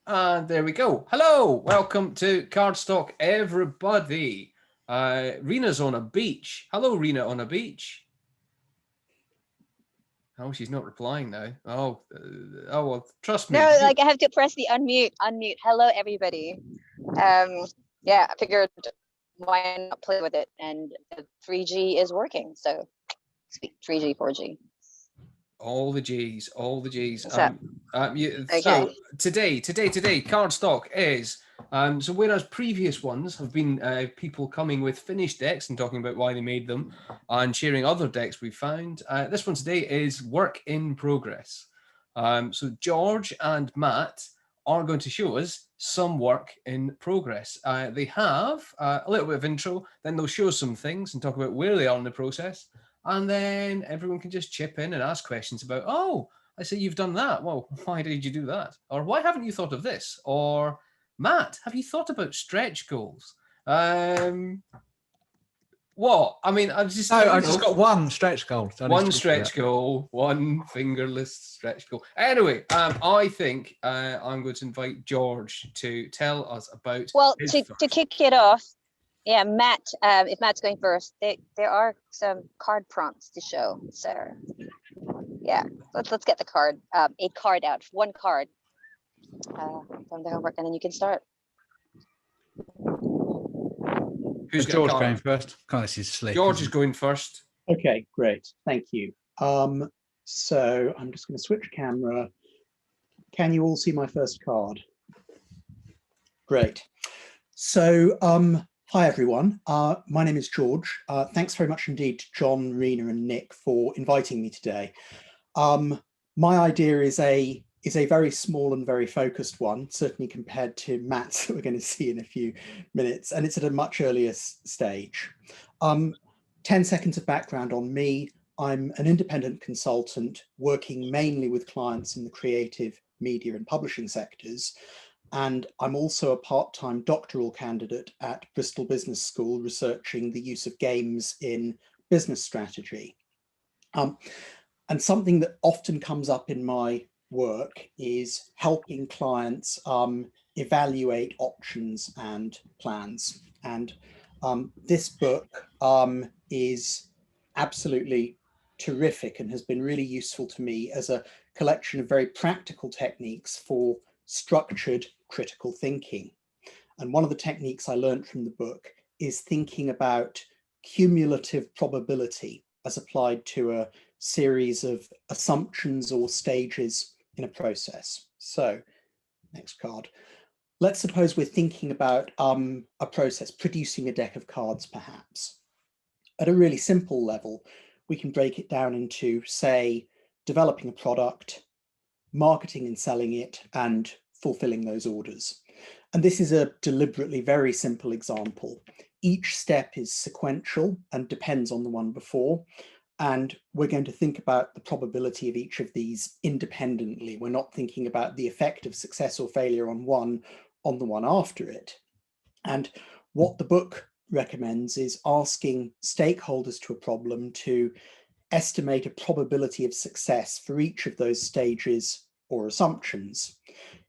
And there we go. Hello, welcome to Cardstock, everybody. Rena's on a beach. Hello, Rena on a beach. Oh, she's not replying now. Oh well, trust me. No, like I have to press the unmute. Unmute. Hello, everybody. Yeah, I figured why not play with it? And the 3G is working, so speak 3G, 4G. All the G's, all the G's. What's up? So Okay. today, Cardstock is. So whereas previous ones have been people coming with finished decks and talking about why they made them and sharing other decks we found, this one today is work in progress. So George and Matt are going to show us some work in progress. They have a little bit of intro, then they'll show us some things and talk about where they are in the process. And then everyone can just chip in and ask questions about, oh, I see you've done that. Well, why did you do that? Or why haven't you thought of this? Or Matt, have you thought about stretch goals? What? I mean, I've just got one stretch goal. So one stretch goal, one fingerless stretch goal. Anyway, I think I'm going to invite George to tell us about. Well, to kick it off, yeah, Matt. If Matt's going first, there are some card prompts to show. So, yeah, let's get the card. A card out. One card from the homework, and then you can start. Who's George going first? God, this is slick. George is going first. Okay, great. Thank you. So I'm just going to switch camera. Can you all see my first card? Great. So, hi everyone. My name is George. Thanks very much indeed to John, Rena, and Nick for inviting me today. My idea is a very small and very focused one, certainly compared to Matt's that we're going to see in a few minutes, and it's at a much earlier stage. 10 seconds of background on me. I'm an independent consultant working mainly with clients in the creative, media and publishing sectors. And I'm also a part-time doctoral candidate at Bristol Business School researching the use of games in business strategy. And something that often comes up in my work is helping clients evaluate options and plans. And this book is absolutely terrific and has been really useful to me as a collection of very practical techniques for structured critical thinking. And one of the techniques I learned from the book is thinking about cumulative probability as applied to a series of assumptions or stages in a process. So, next card. Let's suppose we're thinking about a process, producing a deck of cards perhaps. At a really simple level, we can break it down into, say, developing a product, marketing and selling it, and fulfilling those orders. And this is a deliberately very simple example. Each step is sequential and depends on the one before. And we're going to think about the probability of each of these independently. We're not thinking about the effect of success or failure on the one after it. And what the book recommends is asking stakeholders to a problem to estimate a probability of success for each of those stages or assumptions.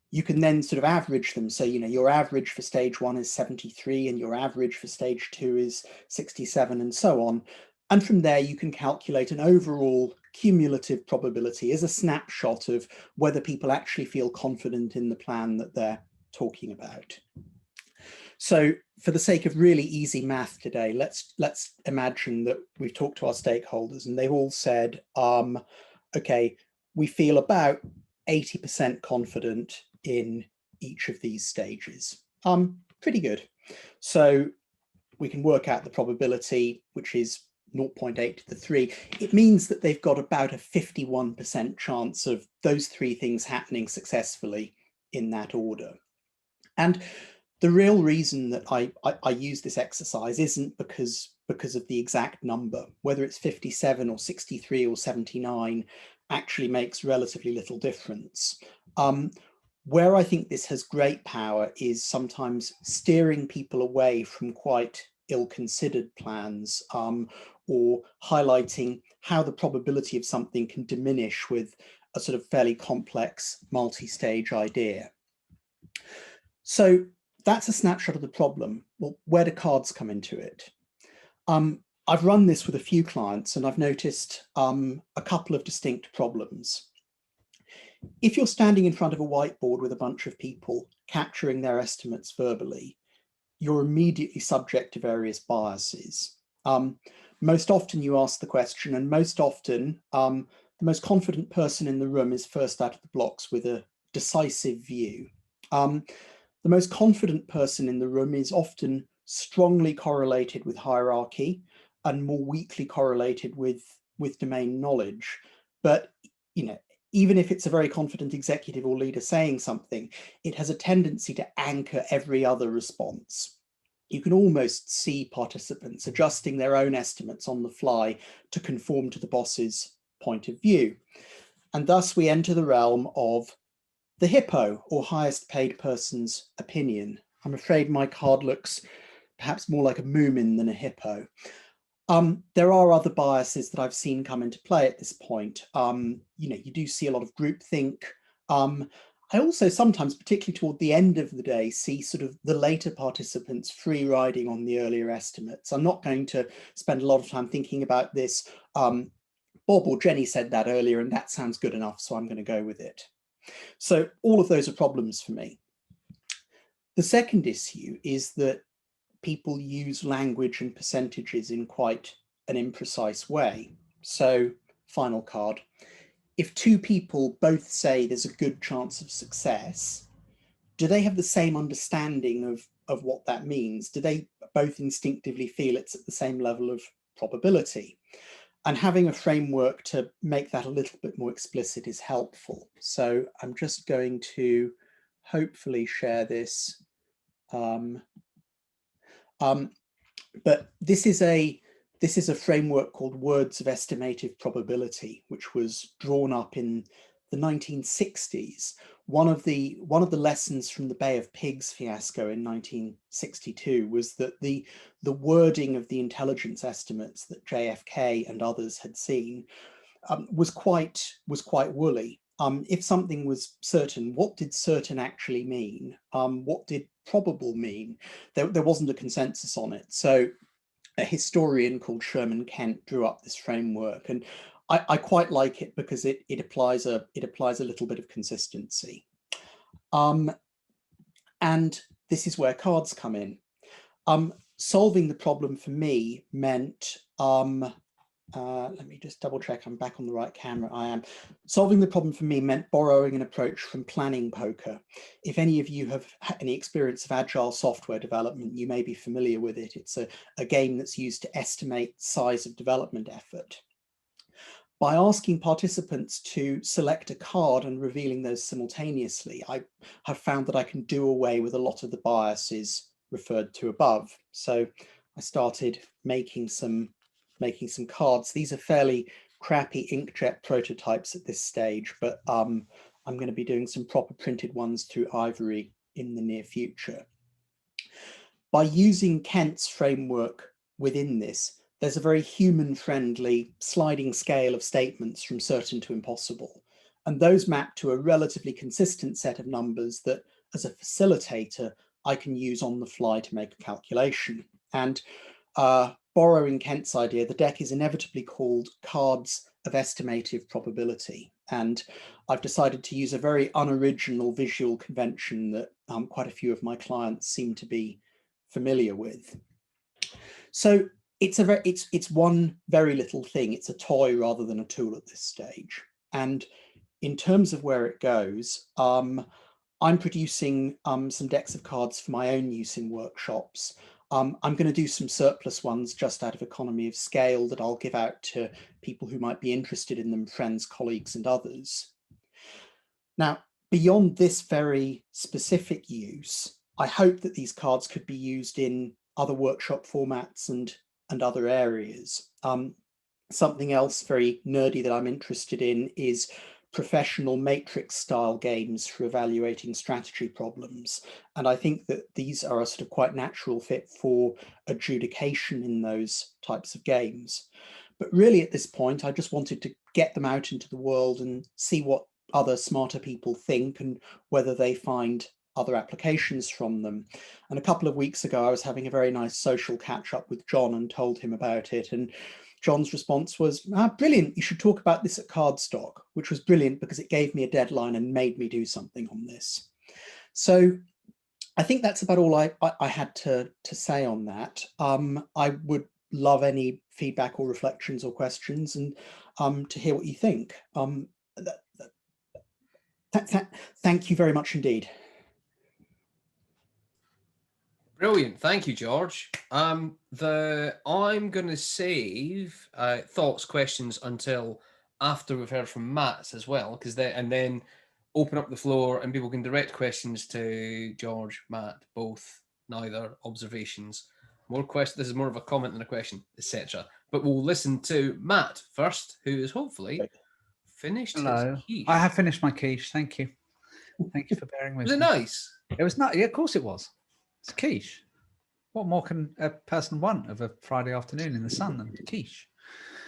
You can then sort of average them. So, your average for stage 1 is 73 and your average for stage 2 is 67 and so on. And from there, you can calculate an overall cumulative probability as a snapshot of whether people actually feel confident in the plan that they're talking about. So for the sake of really easy math today, let's imagine that we've talked to our stakeholders and they've all said, okay, we feel about 80% confident in each of these stages. Pretty good. So we can work out the probability, which is 0.8 to the 3. It means that they've got about a 51% chance of those 3 things happening successfully in that order. And the real reason that I use this exercise isn't because of the exact number. Whether it's 57 or 63 or 79 actually makes relatively little difference. Where I think this has great power is sometimes steering people away from quite ill-considered plans, or highlighting how the probability of something can diminish with a sort of fairly complex multi-stage idea. So that's a snapshot of the problem. Well, where do cards come into it? I've run this with a few clients and I've noticed a couple of distinct problems. If you're standing in front of a whiteboard with a bunch of people capturing their estimates verbally, you're immediately subject to various biases. Most often you ask the question, and most often the most confident person in the room is first out of the blocks with a decisive view. The most confident person in the room is often strongly correlated with hierarchy and more weakly correlated with domain knowledge. But, you know, even if it's a very confident executive or leader saying something, it has a tendency to anchor every other response. You can almost see participants adjusting their own estimates on the fly to conform to the boss's point of view. And thus we enter the realm of the hippo, or highest paid person's opinion. I'm afraid my card looks perhaps more like a moomin than a hippo. There are other biases that I've seen come into play at this point. You know, you do see a lot of groupthink. I also sometimes, particularly toward the end of the day, see sort of the later participants free riding on the earlier estimates. I'm not going to spend a lot of time thinking about this. Bob or Jenny said that earlier, and that sounds good enough, so I'm going to go with it. So all of those are problems for me. The second issue is that people use language and percentages in quite an imprecise way. So, final card. If two people both say there's a good chance of success, do they have the same understanding of what that means? Do they both instinctively feel it's at the same level of probability? And having a framework to make that a little bit more explicit is helpful. So I'm just going to hopefully share this. But this is a framework called Words of Estimative Probability, which was drawn up in the 1960s. One of the lessons from the Bay of Pigs fiasco in 1962 was that the wording of the intelligence estimates that JFK and others had seen was quite woolly. If something was certain, what did certain actually mean? What did probable mean? There wasn't a consensus on it. So a historian called Sherman Kent drew up this framework, and I quite like it because it applies a little bit of consistency. And this is where cards come in. Solving the problem for me meant let me just double check I'm back on the right camera. I am. Solving the problem for me meant borrowing an approach from planning poker. If any of you have any experience of agile software development, you may be familiar with it. It's a game that's used to estimate size of development effort. By asking participants to select a card and revealing those simultaneously, I have found that I can do away with a lot of the biases referred to above. So I started making some cards. These are fairly crappy inkjet prototypes at this stage, but I'm going to be doing some proper printed ones through Ivory in the near future. By using Kent's framework within this, there's a very human-friendly sliding scale of statements from certain to impossible. And those map to a relatively consistent set of numbers that, as a facilitator, I can use on the fly to make a calculation. And borrowing Kent's idea, the deck is inevitably called Cards of Estimative Probability. And I've decided to use a very unoriginal visual convention that quite a few of my clients seem to be familiar with. So it's one very little thing. It's a toy rather than a tool at this stage. And in terms of where it goes, I'm producing some decks of cards for my own use in workshops. I'm going to do some surplus ones just out of economy of scale that I'll give out to people who might be interested in them, friends, colleagues, and others. Now, beyond this very specific use, I hope that these cards could be used in other workshop formats and other areas. Something else very nerdy that I'm interested in is professional matrix style games for evaluating strategy problems. And I think that these are a sort of quite natural fit for adjudication in those types of games. But really at this point, I just wanted to get them out into the world and see what other smarter people think and whether they find other applications from them. And a couple of weeks ago, I was having a very nice social catch up with John and told him about it. And John's response was, brilliant, you should talk about this at Cardstock, which was brilliant because it gave me a deadline and made me do something on this. So I think that's about all I had to say on that. I would love any feedback or reflections or questions, and to hear what you think. Thank you very much indeed. Brilliant, thank you, George. I'm going to save thoughts, questions until after we've heard from Matt's as well, and then open up the floor and people can direct questions to George, Matt, both, neither, observations. More questions. This is more of a comment than a question, etc. But we'll listen to Matt first, who is hopefully finished. Hello. His quiche. I have finished my quiche. Thank you. Thank you for bearing with me. Was it nice? It was nice. Yeah, of course it was. It's quiche. What more can a person want of a Friday afternoon in the sun than quiche?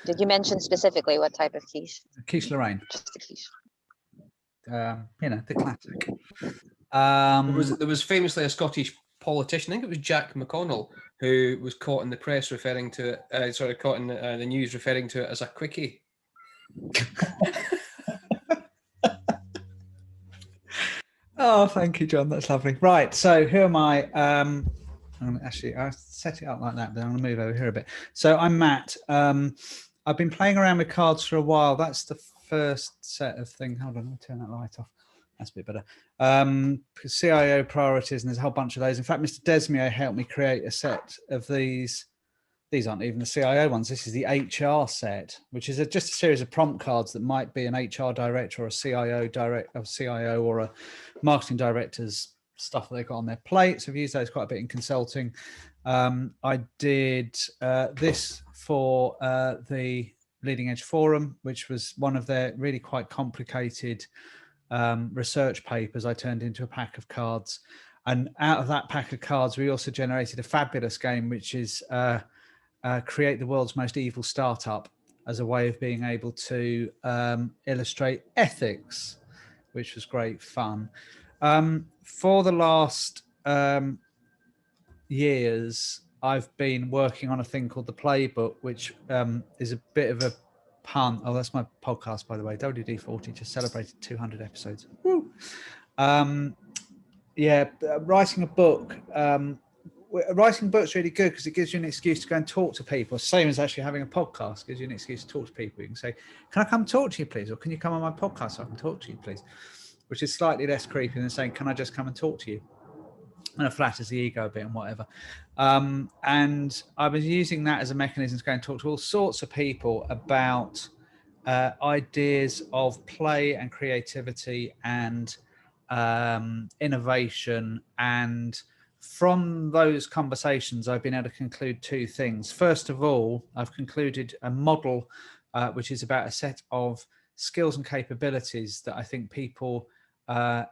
Did you mention specifically what type of quiche? Quiche Lorraine. Just the quiche. You know, the classic. There was famously a Scottish politician, I think it was Jack McConnell, who was caught in the press referring to it, caught in the news referring to it as a quickie. Oh, thank you, John. That's lovely. Right, so who am I? I set it up like that, but I'm going to move over here a bit. So I'm Matt. I've been playing around with cards for a while. That's the first set of things. Hold on, let me turn that light off. That's a bit better. CIO priorities, and there's a whole bunch of those. In fact, Mr. Desmio helped me create a set of these. These aren't even the CIO ones. This is the HR set, which is just a series of prompt cards that might be an HR director or a CIO or a marketing director's stuff that they've got on their plate. So I've used those quite a bit in consulting. I did this for the Leading Edge Forum, which was one of their really quite complicated research papers I turned into a pack of cards. And out of that pack of cards, we also generated a fabulous game, which is create the world's most evil startup, as a way of being able to illustrate ethics, which was great fun. For the last years, I've been working on a thing called the Playbook, which is a bit of a pun. Oh, that's my podcast, by the way. WD-40 just celebrated 200 episodes. Woo! Writing a book. Writing a book's really good because it gives you an excuse to go and talk to people. Same as actually having a podcast gives you an excuse to talk to people. You can say, "Can I come talk to you, please?" Or "Can you come on my podcast so I can talk to you, please?" Which is slightly less creepy than saying, "Can I just come and talk to you?" And it flatters the ego a bit and whatever. And I was using that as a mechanism to go and talk to all sorts of people about ideas of play and creativity and innovation. And from those conversations, I've been able to conclude two things. First of all, I've concluded a model which is about a set of skills and capabilities that I think people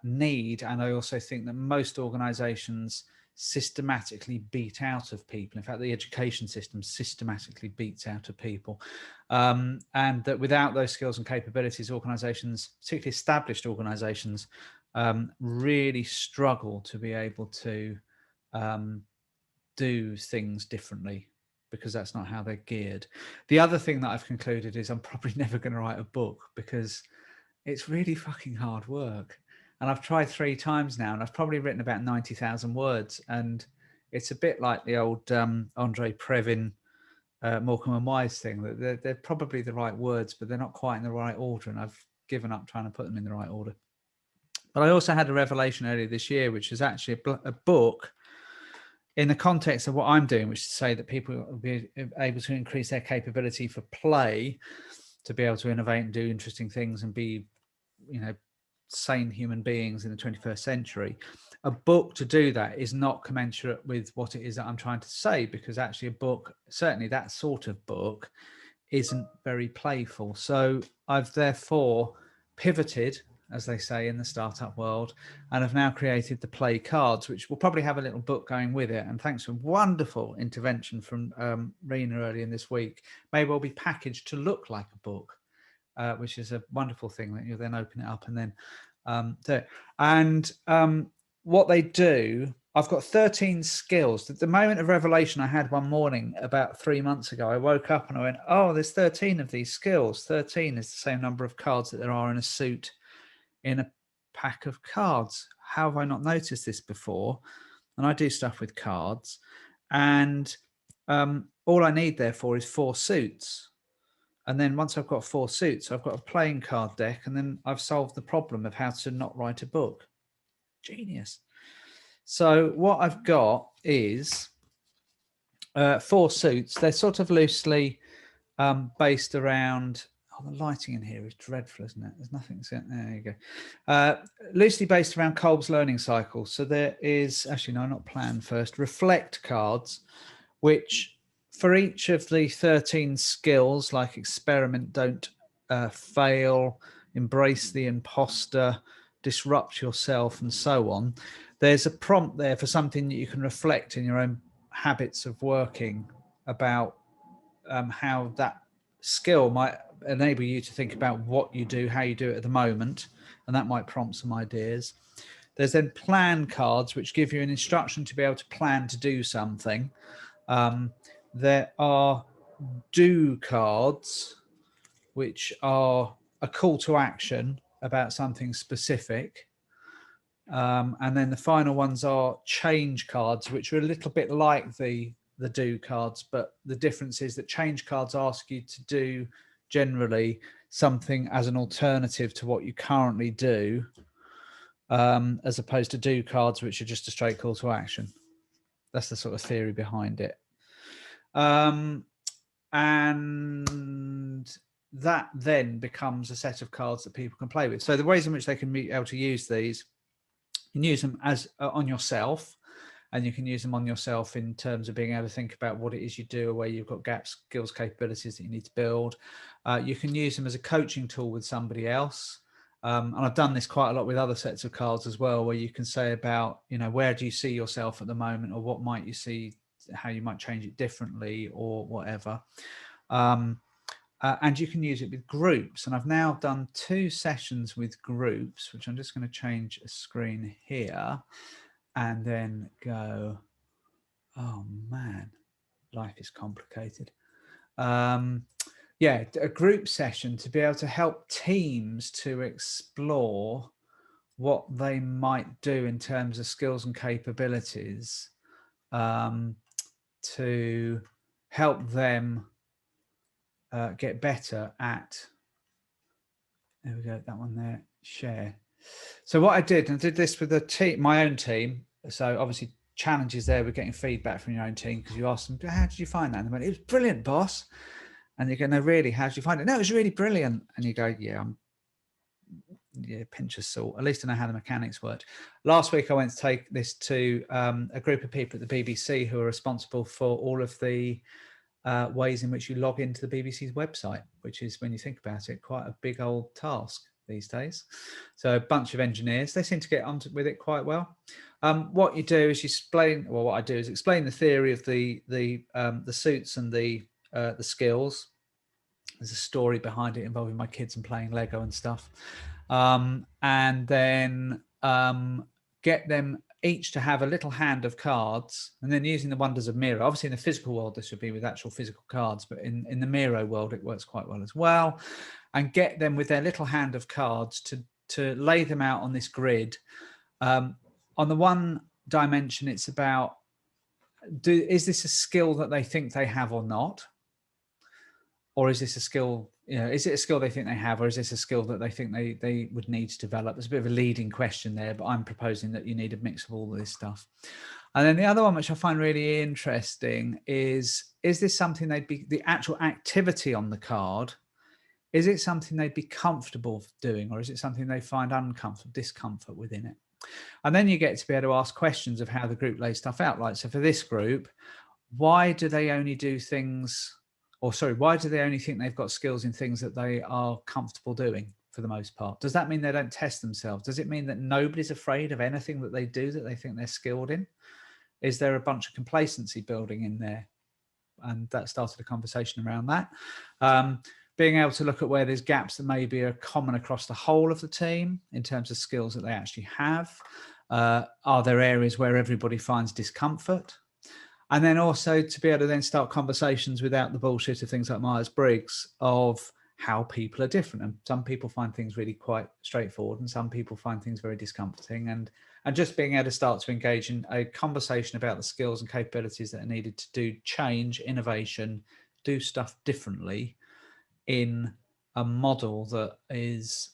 need, and I also think that most organizations systematically beat out of people. In fact, the education system systematically beats out of people, and that without those skills and capabilities, organizations, particularly established organizations, really struggle to be able to do things differently, because that's not how they're geared. The other thing that I've concluded is I'm probably never going to write a book, because it's really fucking hard work. And I've tried 3 times now, and I've probably written about 90,000 words. And it's a bit like the old Andre Previn, Morecambe and Wise thing, that they're probably the right words, but they're not quite in the right order. And I've given up trying to put them in the right order. But I also had a revelation earlier this year, which is actually a book in the context of what I'm doing, which is to say that people will be able to increase their capability for play, to be able to innovate and do interesting things and be, sane human beings in the 21st century. A book to do that is not commensurate with what it is that I'm trying to say, because actually a book, certainly that sort of book, isn't very playful. So I've therefore pivoted, as they say in the startup world, and have now created the Play cards, which will probably have a little book going with it. And thanks to a wonderful intervention from Rena earlier in this week, may well be packaged to look like a book, which is a wonderful thing that you'll then open it up and then do it. And what they do, I've got 13 skills. The moment of revelation I had one morning about 3 months ago, I woke up and I went, oh, there's 13 of these skills. 13 is the same number of cards that there are in a suit in a pack of cards. How have I not noticed this before? And I do stuff with cards, and all I need therefore is 4 suits. And then once I've got 4 suits, I've got a playing card deck, and then I've solved the problem of how to not write a book. Genius. So what I've got is 4 suits. They're sort of loosely based around, oh, the lighting in here is dreadful, isn't it? There's nothing, there you go. Loosely based around Kolb's learning cycle. So there is, actually, no, not plan first, reflect cards, which for each of the 13 skills, like experiment, don't fail, embrace the imposter, disrupt yourself, and so on, there's a prompt there for something that you can reflect in your own habits of working about how that skill might enable you to think about what you do, how you do it at the moment, and that might prompt some ideas. There's then plan cards, which give you an instruction to be able to plan to do something. There are do cards, which are a call to action about something specific. And then the final ones are change cards, which are a little bit like the do cards, but the difference is that change cards ask you to do generally something as an alternative to what you currently do, as opposed to do cards, which are just a straight call to action. That's the sort of theory behind it. And that then becomes a set of cards that people can play with. So the ways in which they can be able to use these, you can use them as on yourself, and you can use them on yourself in terms of being able to think about what it is you do, or where you've got gaps, skills, capabilities that you need to build. You can use them as a coaching tool with somebody else. And I've done this quite a lot with other sets of cards as well, where you can say about, you know, where do you see yourself at the moment, or what might you see, how you might change it differently, or whatever. And you can use it with groups. And I've now done 2 sessions with groups, which I'm just going to change a screen here and then go, oh man, life is complicated. Yeah, a group session to be able to help teams to explore what they might do in terms of skills and capabilities, to help them get better at, there we go, that one there, share. So what I did this with the team, my own team. So obviously challenges there with getting feedback from your own team, because you ask them, how did you find that? And they went, it was brilliant, boss. And you go, no, really, how did you find it? No, it was really brilliant. And you go, yeah, pinch of salt. At least I know how the mechanics worked. Last week, I went to take this to a group of people at the BBC who are responsible for all of the ways in which you log into the BBC's website, which is, when you think about it, quite a big old task these days. So a bunch of engineers, they seem to get on with it quite well. What you do is you explain, well, what I do is explain the theory of the suits and the skills. There's a story behind it involving my kids and playing Lego and stuff. And then get them each to have a little hand of cards, and then using the wonders of Miro. Obviously in the physical world, this would be with actual physical cards, but in the Miro world, it works quite well as well. And get them with their little hand of cards to lay them out on this grid. On the one dimension, it's about, is this a skill that they think they have or not? Or is this a skill, you know, is it a skill they think they have, or is this a skill that they think they would need to develop? There's a bit of a leading question there, but I'm proposing that you need a mix of all of this stuff. And then the other one, which I find really interesting, is this something they'd be, the actual activity on the card, is it something they'd be comfortable doing, or is it something they find discomfort within it? And then you get to be able to ask questions of how the group lays stuff out. Like, so for this group, why do they only do things, or sorry, why do they only think they've got skills in things that they are comfortable doing for the most part? Does that mean they don't test themselves? Does it mean that nobody's afraid of anything that they do that they think they're skilled in? Is there a bunch of complacency building in there? And that started a conversation around that. Being able to look at where there's gaps that maybe are common across the whole of the team in terms of skills that they actually have. Are there areas where everybody finds discomfort? And then also to be able to then start conversations without the bullshit of things like Myers-Briggs of how people are different. And some people find things really quite straightforward, and some people find things very discomforting. And just being able to start to engage in a conversation about the skills and capabilities that are needed to do change, innovation, do stuff differently in a model that is,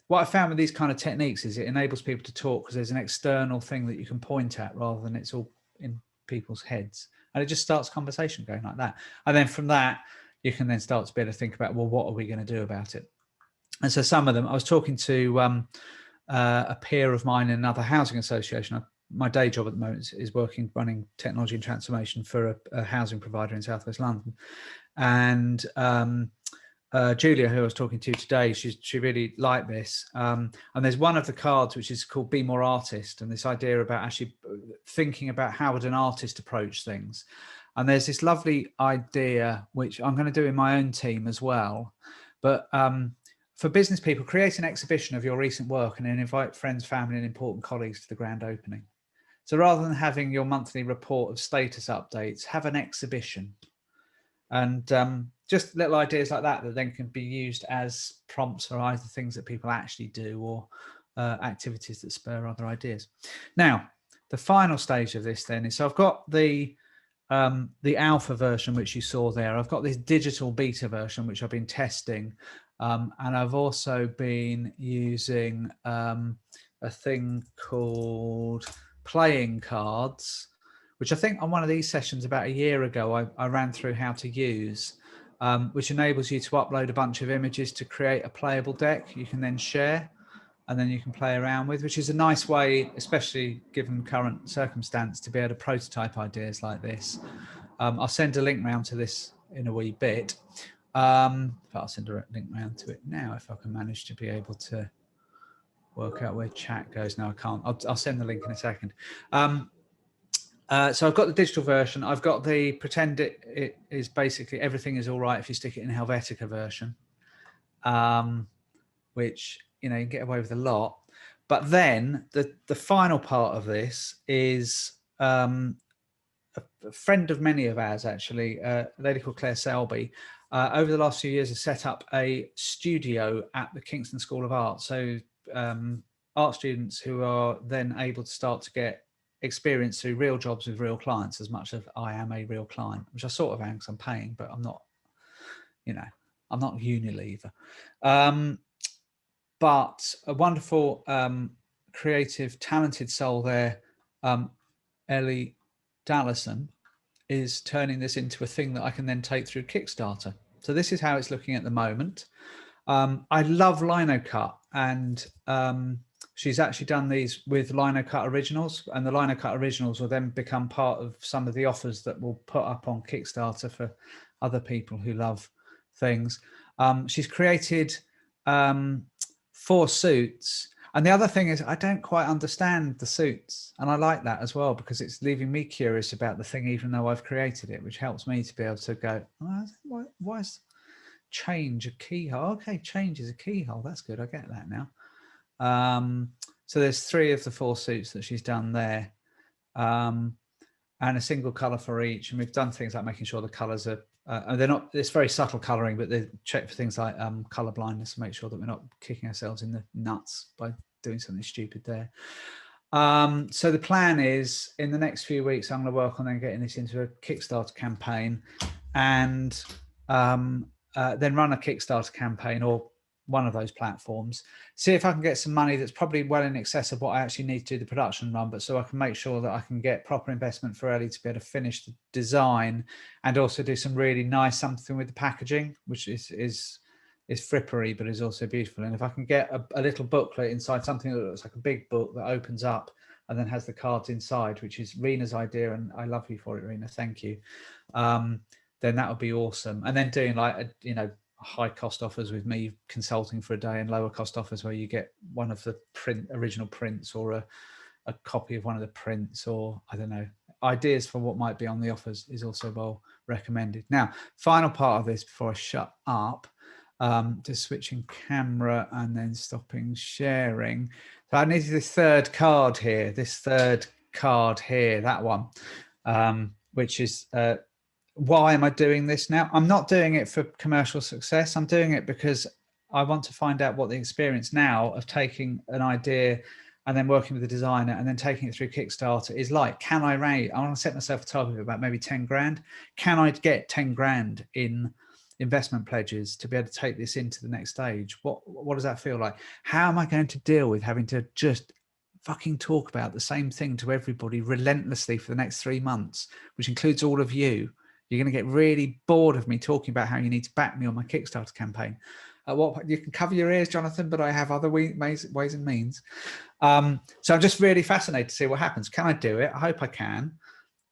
what I found with these kind of techniques is it enables people to talk because there's an external thing that you can point at rather than it's all in people's heads. And it just starts conversation going like that. And then from that, you can then start to be able to think about, well, what are we going to do about it? And so some of them, I was talking to a peer of mine in another housing association. My day job at the moment is running technology and transformation for a housing provider in Southwest London. And Julia, who I was talking to today, she really liked this. And there's one of the cards which is called Be More Artist, and this idea about actually thinking about how would an artist approach things. And there's this lovely idea, which I'm going to do in my own team as well. But for business people, create an exhibition of your recent work and then invite friends, family, and important colleagues to the grand opening. So rather than having your monthly report of status updates, have an exhibition. And just little ideas like that then can be used as prompts for either things that people actually do or activities that spur other ideas. Now, the final stage of this then is, so I've got the alpha version, which you saw there. I've got this digital beta version, which I've been testing. And I've also been using a thing called playing cards, which I think on one of these sessions about a year ago, I ran through how to use, which enables you to upload a bunch of images to create a playable deck you can then share and then you can play around with, which is a nice way, especially given current circumstance, to be able to prototype ideas like this. I'll send a link round to this in a wee bit. But I'll send a link round to it now if I can manage to be able to work out where chat goes. No, I can't. I'll send the link in a second. So I've got the digital version. I've got the pretend it is basically everything is all right if you stick it in Helvetica version, which, you know, you can get away with a lot. But then the final part of this is a friend of many of ours, actually, a lady called Claire Selby, over the last few years has set up a studio at the Kingston School of Art. So art students who are then able to start to get experience through real jobs with real clients, as much as I am a real client, which I sort of am because I'm paying, but I'm not, you know, I'm not Unilever. But a wonderful, creative, talented soul there, Ellie Dallison, is turning this into a thing that I can then take through Kickstarter. So this is how it's looking at the moment. I love Lino Cut, and she's actually done these with Lino Cut Originals, and the Lino Cut Originals will then become part of some of the offers that we'll put up on Kickstarter for other people who love things. She's created 4 suits. And the other thing is, I don't quite understand the suits. And I like that as well, because it's leaving me curious about the thing, even though I've created it, which helps me to be able to go, oh, why is change a keyhole? Okay, change is a keyhole. That's good. I get that now. So there's 3 of the 4 suits that she's done there, and a single color for each. And we've done things like making sure the colors are, they're not, it's very subtle coloring, but they check for things like color blindness to make sure that we're not kicking ourselves in the nuts by doing something stupid there. So the plan is, in the next few weeks, I'm going to work on then getting this into a Kickstarter campaign, and then run a Kickstarter campaign or one of those platforms, see if I can get some money that's probably well in excess of what I actually need to do the production run, but so I can make sure that I can get proper investment for Ellie to be able to finish the design and also do some really nice something with the packaging, which is frippery, but is also beautiful. And if I can get a little booklet inside, something that looks like a big book that opens up and then has the cards inside, which is Rena's idea, and I love you for it, Rena, thank you. Then that would be awesome. And then doing like high cost offers with me consulting for a day, and lower cost offers where you get one of the original prints or a copy of one of the prints, or I don't know, ideas for what might be on the offers is also well recommended. Now, final part of this before I shut up, Just switching camera and then stopping sharing. So I needed this third card here, that one, which is why am I doing this now? I'm not doing it for commercial success. I'm doing it because I want to find out what the experience now of taking an idea and then working with the designer and then taking it through Kickstarter is like. Can I raise? I want to set myself a target of about maybe 10 grand. Can I get 10 grand in investment pledges to be able to take this into the next stage? What does that feel like? How am I going to deal with having to just fucking talk about the same thing to everybody relentlessly for the next 3 months, which includes all of you? You're going to get really bored of me talking about how you need to back me on my Kickstarter campaign. You can cover your ears, Jonathan, but I have other ways and means. So I'm just really fascinated to see what happens. Can I do it? I hope I can.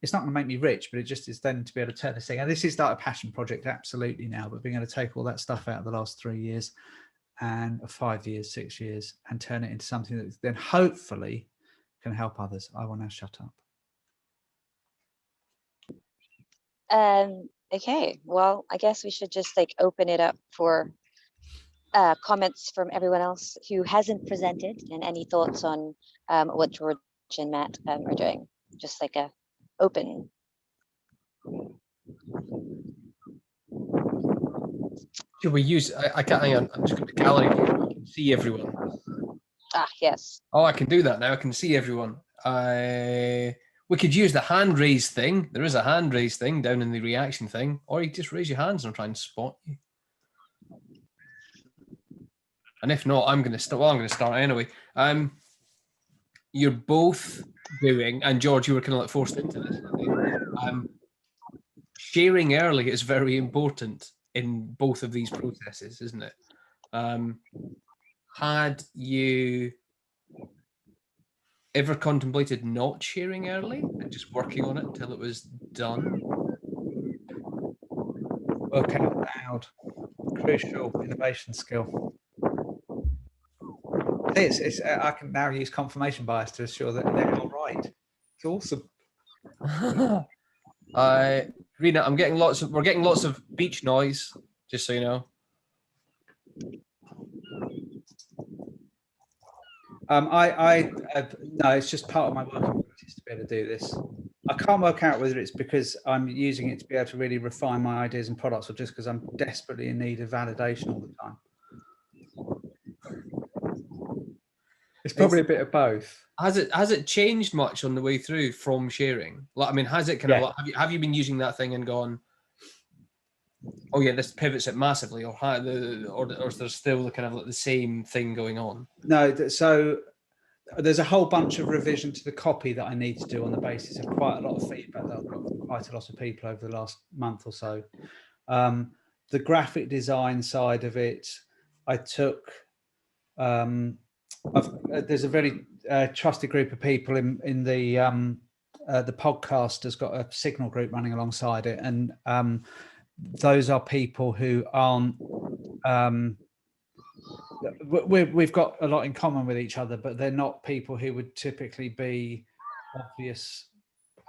It's not going to make me rich, but it just is then to be able to turn this thing. And this is like a passion project, absolutely now, but being able to take all that stuff out of the last 3 years and 5 years, 6 years, and turn it into something that then hopefully can help others. I will now shut up. Okay, well, I guess we should just like open it up for comments from everyone else who hasn't presented, and any thoughts on what George and Matt are doing. Just like a open. Should we use? I can't. Hang on. I'm just going to gallery view. I can see everyone. Ah, yes. Oh, I can do that now. I can see everyone. We could use the hand raise thing. There is a hand raise thing down in the reaction thing, or you just raise your hands and I'll try and spot you. And if not, I'm going to start. Well, I'm going to start anyway. You're both doing, and George, you were kind of like forced into this. Sharing early is very important in both of these processes, isn't it? Had you ever contemplated not sharing early and just working on it until it was done? Work out loud. Crucial innovation skill. I can now use confirmation bias to assure that they're all right. It's awesome. Rena, we're getting lots of beach noise, just so you know. No, it's just part of my working practice to be able to do this. I can't work out whether it's because I'm using it to be able to really refine my ideas and products, or just because I'm desperately in need of validation all the time. It's probably a bit of both. Has it changed much on the way through from sharing? Like, I mean, has it kind of like, have you been using that thing and gone, oh yeah, this pivots it massively, or is there still the kind of like the same thing going on? No, so there's a whole bunch of revision to the copy that I need to do on the basis of quite a lot of feedback that I've got from quite a lot of people over the last month or so. The graphic design side of it, I took. There's a very trusted group of people in the podcast has got a Signal group running alongside it, and those are people who aren't. We've got a lot in common with each other, but they're not people who would typically be obvious,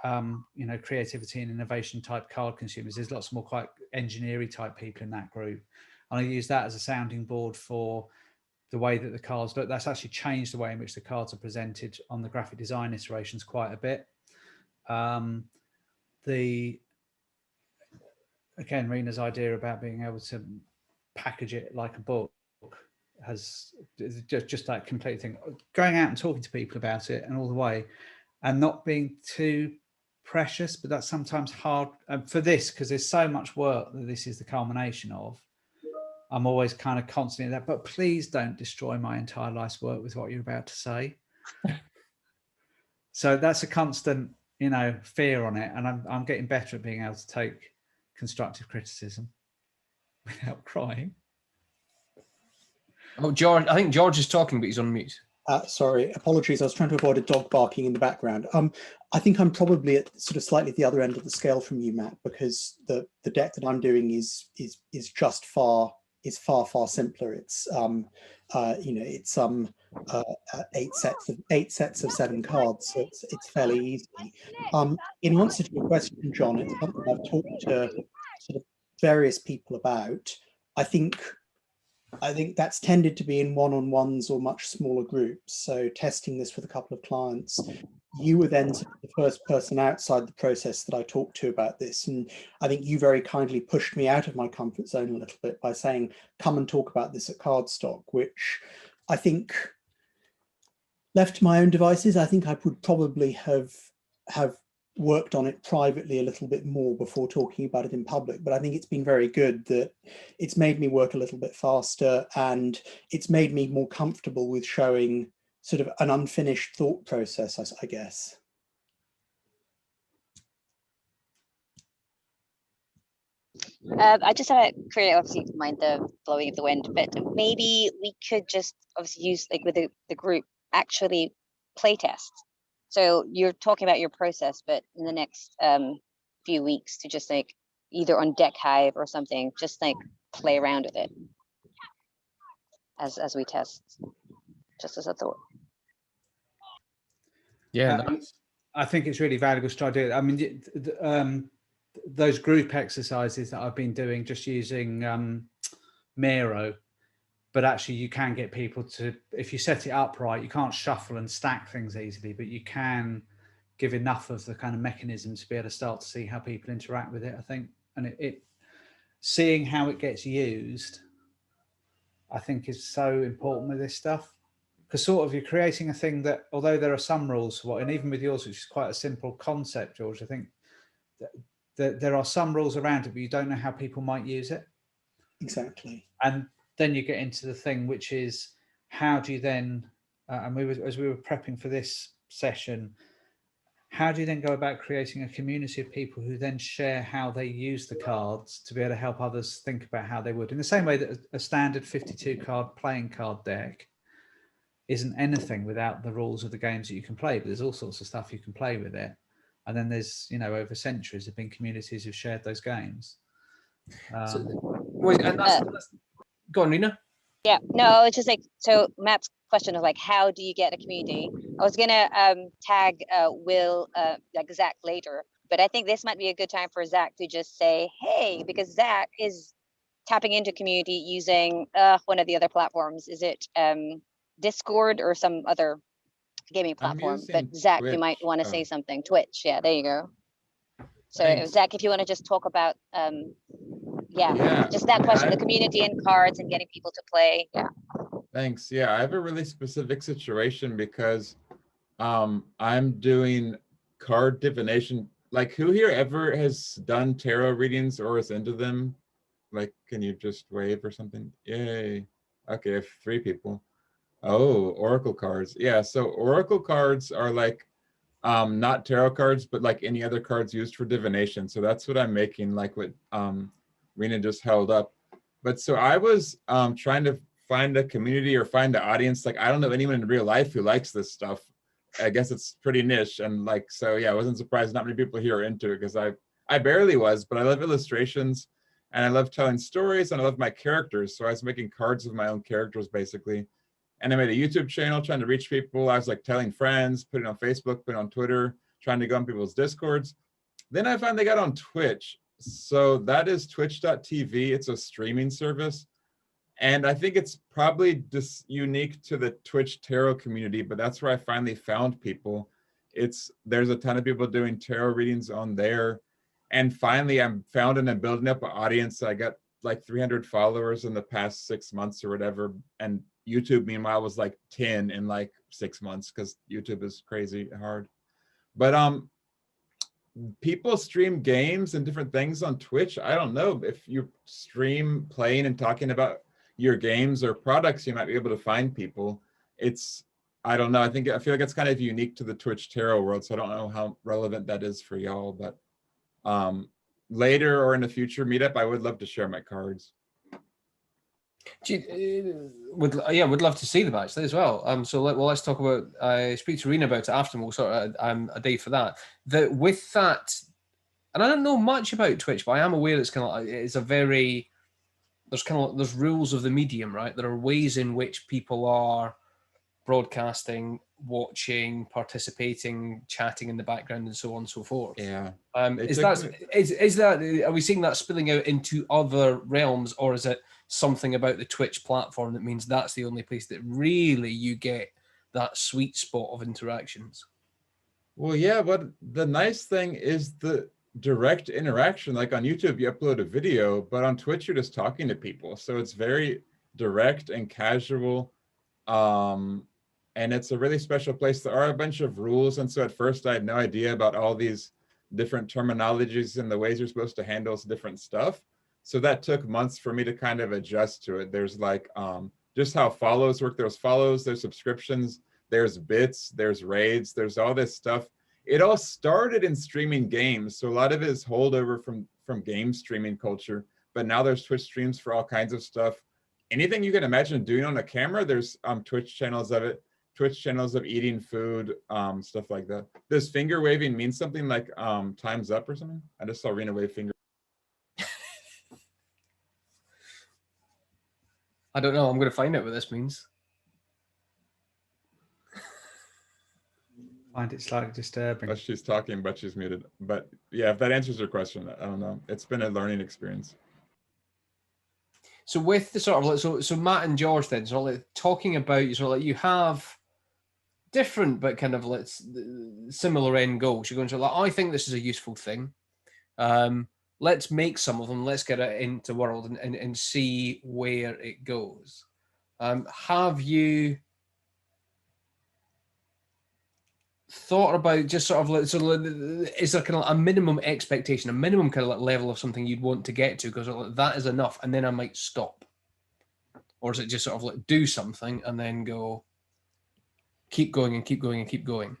creativity and innovation type card consumers. There's lots more quite engineering type people in that group, and I use that as a sounding board for the way that the cards look. That's actually changed the way in which the cards are presented on the graphic design iterations quite a bit. Again, Rena's idea about being able to package it like a book has just that complete thing. Going out and talking to people about it and all the way, and not being too precious, but that's sometimes hard for this, because there's so much work that this is the culmination of. I'm always kind of constantly that, but please don't destroy my entire life's work with what you're about to say. So that's a constant, fear on it. And I'm getting better at being able to take constructive criticism without crying. Oh, George, I think George is talking, but he's on mute. Sorry, apologies. I was trying to avoid a dog barking in the background. I think I'm probably at sort of slightly the other end of the scale from you, Matt, because the deck that I'm doing is just far simpler. It's it's 8 sets of 7 cards, so it's fairly easy. In answer to your question, John, it's something I've talked to sort of various people about. I think I think that's tended to be in one-on-ones or much smaller groups. So testing this with a couple of clients, you were then sort of the first person outside the process that I talked to about this. And I think you very kindly pushed me out of my comfort zone a little bit by saying, come and talk about this at Cardstock, which I think, left to my own devices, I think I would probably have worked on it privately a little bit more before talking about it in public. But I think it's been very good that it's made me work a little bit faster, and it's made me more comfortable with showing sort of an unfinished thought process, I guess. I just have to create, obviously, mind the blowing of the wind, but maybe we could just obviously use, like, with the group, actually play test. So you're talking about your process, but in the next few weeks, to just like either on Deck Hive or something, just like play around with it as we test, just as a thought. Yeah, nice. I think it's really valuable to try to do. I mean, those group exercises that I've been doing, just using Miro, but actually you can get people to, if you set it up right, you can't shuffle and stack things easily, but you can give enough of the kind of mechanism to be able to start to see how people interact with it, I think. And it seeing how it gets used, I think, is so important with this stuff. Because sort of you're creating a thing that, although there are some rules for what, and even with yours, which is quite a simple concept, George, I think that there are some rules around it, but you don't know how people might use it. Exactly. And then you get into the thing, which is how do you then, and as we were prepping for this session, how do you then go about creating a community of people who then share how they use the cards to be able to help others think about how they would? In the same way that a standard 52 card playing card deck isn't anything without the rules of the games that you can play, but there's all sorts of stuff you can play with it. And then there's, you know, over centuries have been communities who've shared those games. Go on, Rena. Yeah, no, it's just like, so Matt's question is like, how do you get a community? I was gonna tag Will, like Zach later, but I think this might be a good time for Zach to just say, hey, because Zach is tapping into community using one of the other platforms. Is it Discord or some other gaming platform? But Zach, Twitch. You might want to say something. Twitch, yeah, there you go. So thanks. Zach, if you want to just talk about just that question, the community and cards and getting people to play. Yeah. Thanks. Yeah, I have a really specific situation because I'm doing card divination. Like, who here ever has done tarot readings or is into them? Like, can you just wave or something? Yay. Okay, I have 3 people. Oh, oracle cards. Yeah, so oracle cards are like not tarot cards, but like any other cards used for divination. So that's what I'm making, like what Rena just held up. But so I was trying to find a community or find an audience. Like, I don't know anyone in real life who likes this stuff. I guess it's pretty niche. And like, so yeah, I wasn't surprised not many people here are into it, because I barely was, but I love illustrations and I love telling stories and I love my characters. So I was making cards of my own characters basically. And I made a YouTube channel trying to reach people. I was like telling friends, putting it on Facebook, putting it on Twitter, trying to go on people's Discords. Then I finally got on Twitch. So that is twitch.tv. It's a streaming service. And I think it's probably just unique to the Twitch tarot community, but that's where I finally found people. There's a ton of people doing tarot readings on there. And finally, I'm found and building up an audience. I got like 300 followers in the past 6 months or whatever. And YouTube, meanwhile, was like 10 in like 6 months, because YouTube is crazy hard. But people stream games and different things on Twitch. I don't know, if you stream playing and talking about your games or products, you might be able to find people. I don't know. I feel like it's kind of unique to the Twitch tarot world. So I don't know how relevant that is for y'all, but later or in a future meetup, I would love to share my cards. Would love to see them actually as well. So let's talk about. Speak to Rena about it after, and we'll sort of a day for that. With that, and I don't know much about Twitch, but I am aware it's kind of like, it's a very, there's rules of the medium, right? There are ways in which people are broadcasting watching, participating, chatting in the background, and so on and so forth. Yeah. Is that are we seeing that spilling out into other realms, or is it something about the Twitch platform that means that's the only place that really you get that sweet spot of interactions? Well, yeah, but the nice thing is the direct interaction. Like on YouTube, you upload a video, but on Twitch, you're just talking to people. So it's very direct and casual. And it's a really special place. There are a bunch of rules. And so at first I had no idea about all these different terminologies and the ways you're supposed to handle different stuff. So that took months for me to kind of adjust to it. There's like just how follows work. There's follows, there's subscriptions, there's bits, there's raids, there's all this stuff. It all started in streaming games. So a lot of it is holdover from game streaming culture, but now there's Twitch streams for all kinds of stuff. Anything you can imagine doing on a camera, there's Twitch channels of it, Twitch channels of eating food, stuff like that. Does finger waving mean something like time's up or something? I just saw Rena wave finger. I don't know. I'm going to find out what this means. Find it slightly disturbing. But she's talking, but she's muted. But yeah, if that answers your question, I don't know. It's been a learning experience. So with the sort of so Matt and George then, sort of like talking about sort of like you have different but kind of similar end goals. You're going to like, I think this is a useful thing. Let's make some of them. Let's get it into the world and see where it goes. Have you thought about just sort of like, is there kind of a minimum expectation, a minimum kind of like level of something you'd want to get to, because like, that is enough and then I might stop? Or is it just sort of like do something and then go keep going and keep going and keep going?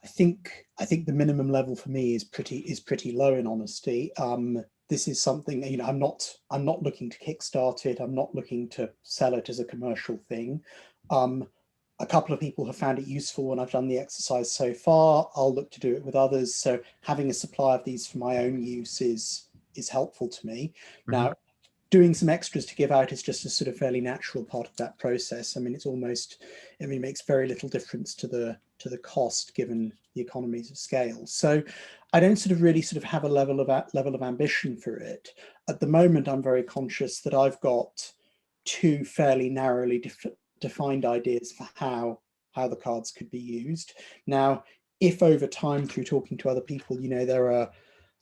I think the minimum level for me is pretty low, in honesty. This is something, you know, I'm not looking to kickstart it. I'm not looking to sell it as a commercial thing. A couple of people have found it useful when I've done the exercise so far. I'll look to do it with others. So having a supply of these for my own use is helpful to me. Mm-hmm. Now, doing some extras to give out is just a sort of fairly natural part of that process. I mean, it's almost, I mean, it makes very little difference to the cost given the economies of scale. So I don't sort of really have a level of ambition for it. At the moment, I'm very conscious that I've got two fairly narrowly defined ideas for how the cards could be used. Now, if over time through talking to other people, you know, there are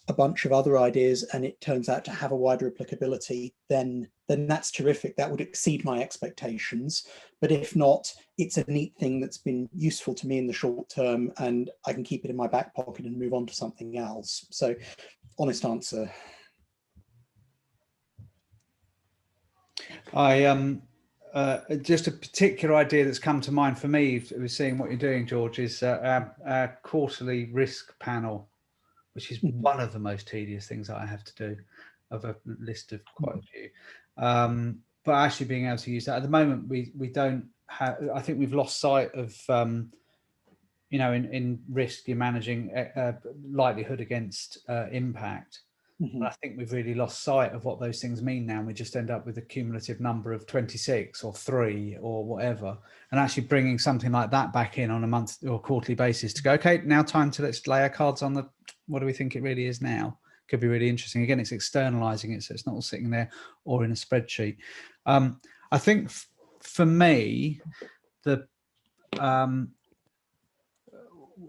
a bunch of other ideas and it turns out to have a wider applicability, then that's terrific. That would exceed my expectations. But if not, it's a neat thing that's been useful to me in the short term and I can keep it in my back pocket and move on to something else. So, honest answer. Just a particular idea that's come to mind for me with seeing what you're doing, George, is our quarterly risk panel, which is one of the most tedious things that I have to do, of a list of quite a few. But actually being able to use that at the moment, we don't have. I think we've lost sight of, you know, in risk, you're managing likelihood against impact. Mm-hmm. I think we've really lost sight of what those things mean now. And we just end up with a cumulative number of 26 or 3 or whatever. And actually bringing something like that back in on a month or quarterly basis to go, okay, now time to let's lay our cards on the, what do we think it really is now? Could be really interesting. Again, it's externalizing it, so it's not all sitting there or in a spreadsheet. I think for me,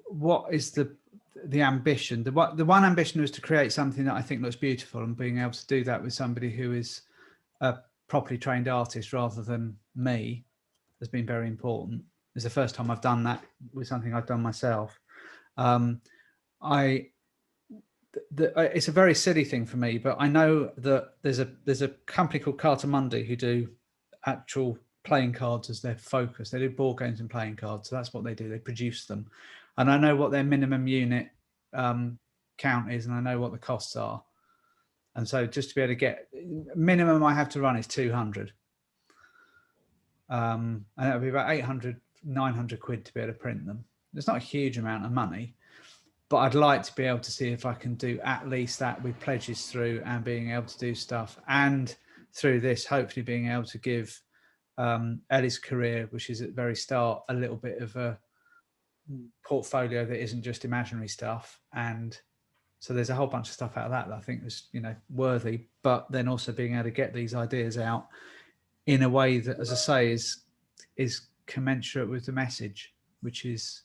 what is the ambition? The one ambition was to create something that I think looks beautiful, and being able to do that with somebody who is a properly trained artist rather than me has been very important. It's the first time I've done that with something I've done myself. It's a very silly thing for me, but I know that there's a company called Cartamundi who do actual playing cards as their focus. They do board games and playing cards, so that's what they do. They produce them, and I know what their minimum unit count is, and I know what the costs are. And so just to be able to get minimum I have to run is 200, and it'll be about 800, 900 quid to be able to print them. It's not a huge amount of money, but I'd like to be able to see if I can do at least that with pledges through and being able to do stuff, and through this hopefully being able to give Ellie's career, which is at the very start a little bit of a portfolio that isn't just imaginary stuff. And so there's a whole bunch of stuff out of that I think was, you know, worthy, but then also being able to get these ideas out in a way that, as I say, is commensurate with the message, which is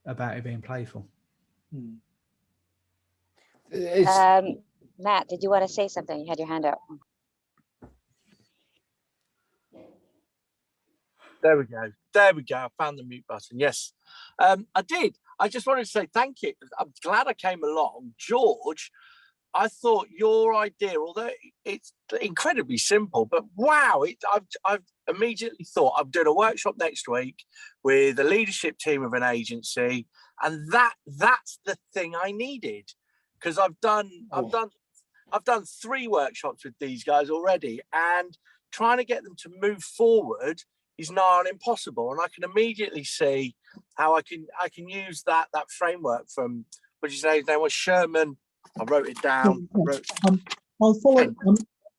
about it being playful. Matt, did you want to say something? You had your hand up. There we go. There we go. I found the mute button. Yes, I did. I just wanted to say thank you. I'm glad I came along. George, I thought your idea, although it's incredibly simple, but wow, I've immediately thought I'm doing a workshop next week with the leadership team of an agency, and that's the thing I needed, because I've done 3 workshops with these guys already, and trying to get them to move forward is nigh on impossible. And I can immediately see how I can use that framework from, what did you say his name was, Sherman. I wrote it down. I'll follow.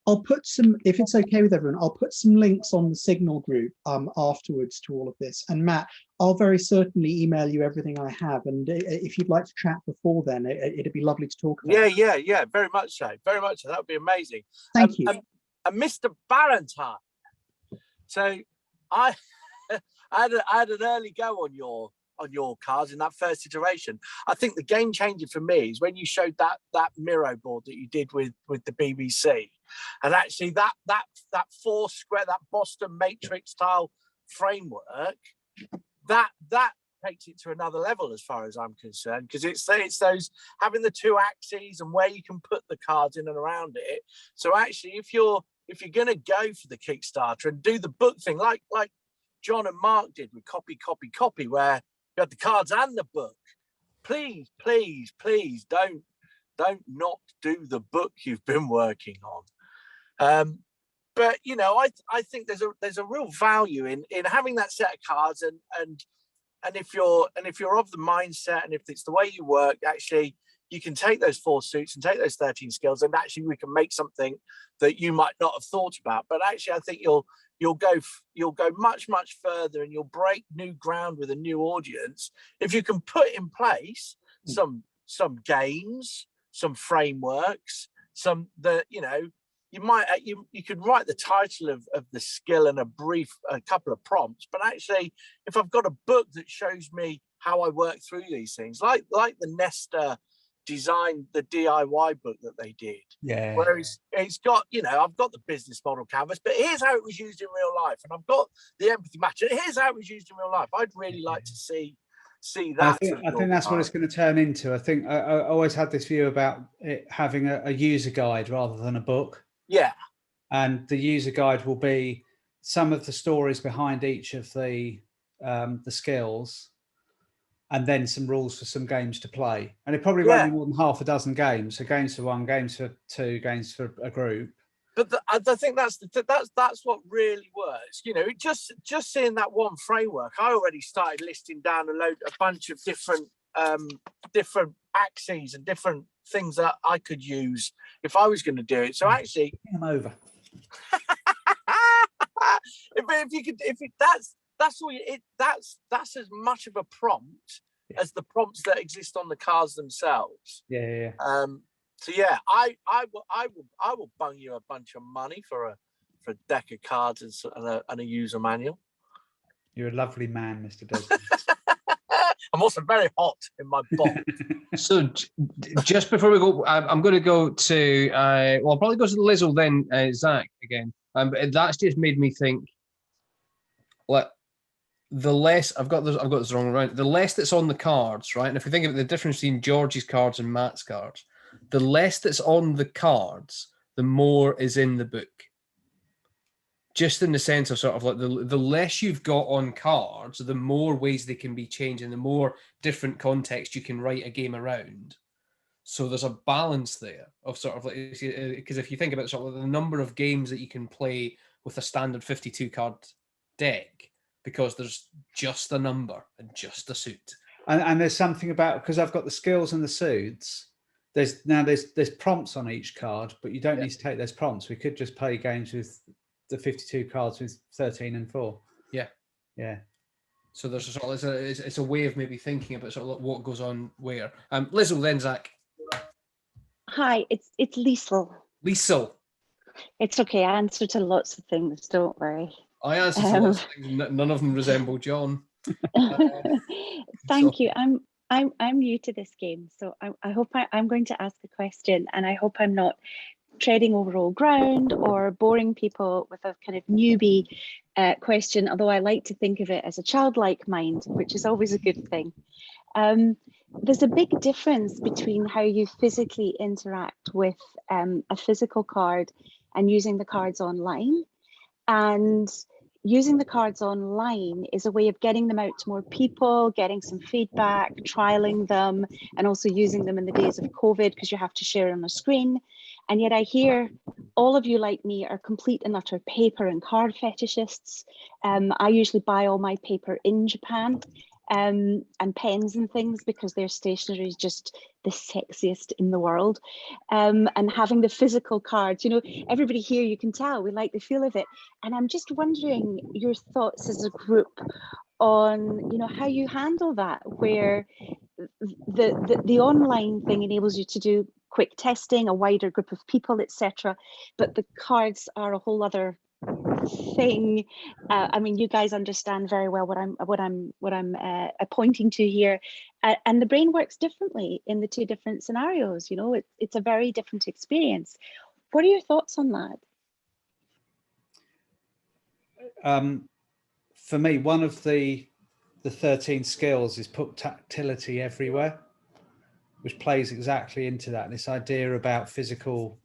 I'll put some, if it's okay with everyone, I'll put some links on the Signal group afterwards to all of this. And Matt, I'll very certainly email you everything I have. And if you'd like to chat before then, it'd be lovely to talk about. Yeah, very much so. Very much so. That would be amazing. Thank you. And Mr. Ballantine. So I had an early go on your cards in that first iteration. I think the game changer for me is when you showed that Miro board that you did with the BBC, and actually that 4 square, that Boston matrix style framework, that takes it to another level as far as I'm concerned, because it's those having the 2 axes and where you can put the cards in and around it. So actually, if you're going to go for the Kickstarter and do the book thing like John and Mark did with copy, where you had the cards and the book, please don't not do the book you've been working on. But you know, I think there's a real value in having that set of cards, and if you're of the mindset, and if it's the way you work, actually you can take those 4 suits and take those 13 skills, and actually we can make something that you might not have thought about. But actually, I think you'll go much further, and you'll break new ground with a new audience if you can put in place some games, some frameworks, some that, you know, you might you could write the title of the skill and a couple of prompts, but actually if I've got a book that shows me how I work through these things, like the Nesta design, the DIY book that they did, where it's got, you know, I've got the business model canvas, but here's how it was used in real life, and I've got the empathy match, and here's how it was used in real life. I'd really like to see that. I think that's what it's going to turn into. I think I always had this view about it having a user guide rather than a book. Yeah. And the user guide will be some of the stories behind each of the skills, and then some rules for some games to play. And it probably won't be more than half a dozen games. So games for 1, games for 2, games for a group. But I think that's what really works. You know, just seeing that one framework, I already started listing down a bunch of different axes and different things that I could use if I was going to do it. So actually, I'm over. That's as much of a prompt as the prompts that exist on the cards themselves. Yeah. So yeah, I will bung you a bunch of money for a deck of cards and a user manual. You're a lovely man, Mr. Desmond. I'm also very hot in my bot. So just before we go, I'm going to go to I'll probably go to Lizzle, then Zach again. But that's just made me think. The less I've got this wrong around. The less that's on the cards, right? And if we think of the difference between George's cards and Matt's cards, the less that's on the cards, the more is in the book. Just in the sense of sort of like the less you've got on cards, the more ways they can be changed, and the more different context you can write a game around. So there's a balance there of sort of like, because if you think about sort of the number of games that you can play with a standard 52 card deck, because there's just a number and just a suit. And there's something about, because I've got the skills and the suits, there's prompts on each card, but you don't need to take those prompts. We could just play games with the 52 cards with 13 and 4. Yeah. Yeah. So there's a sort of it's a way of maybe thinking about sort of what goes on where. Lizzle then, Zach. Hi, it's Liesl. Liesl. It's okay. I answer to lots of things. Don't worry. I answer to lots of things. None of them resemble John. Thank you. I'm new to this game, so I hope I'm going to ask a question, and I hope I'm not treading over old ground or boring people with a kind of newbie question. Although I like to think of it as a childlike mind, which is always a good thing. There's a big difference between how you physically interact with a physical card and using the cards online. And using the cards online is a way of getting them out to more people, getting some feedback, trialing them, and also using them in the days of COVID because you have to share on a screen. And yet I hear all of you, like me, are complete and utter paper and card fetishists. I usually buy all my paper in Japan, and pens and things, because their stationery is just the sexiest in the world. And having the physical cards, you know, everybody here, you can tell we like the feel of it. And I'm just wondering your thoughts as a group on, you know, how you handle that, where the online thing enables you to do quick testing, a wider group of people, etc. But the cards are a whole other thing. I mean, you guys understand very well what I'm pointing to here, and the brain works differently in the two different scenarios. You know, it's a very different experience. What are your thoughts on that? For me, one of the 13 skills is put tactility everywhere, which plays exactly into that. This idea about physical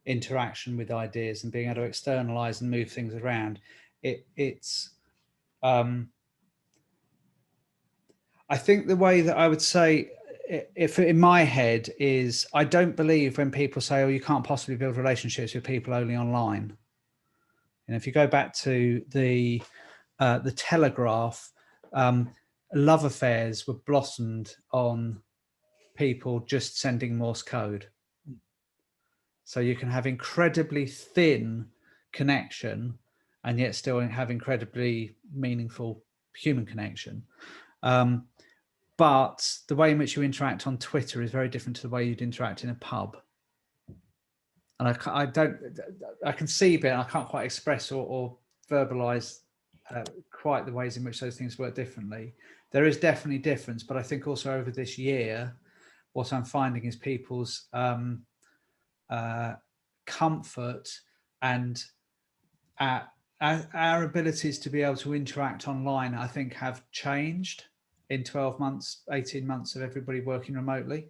interaction with ideas and being able to externalize and move things around. I think the way that I would say, if in my head, is I don't believe when people say, oh, you can't possibly build relationships with people only online. And if you go back to the Telegraph, love affairs were blossomed on people just sending Morse code. So you can have incredibly thin connection and yet still have incredibly meaningful human connection. But the way in which you interact on Twitter is very different to the way you'd interact in a pub. And I can see, but I can't quite express or verbalize quite the ways in which those things work differently. There is definitely difference, but I think also over this year, what I'm finding is people's comfort and our abilities to be able to interact online, I think, have changed in 12 months, 18 months of everybody working remotely.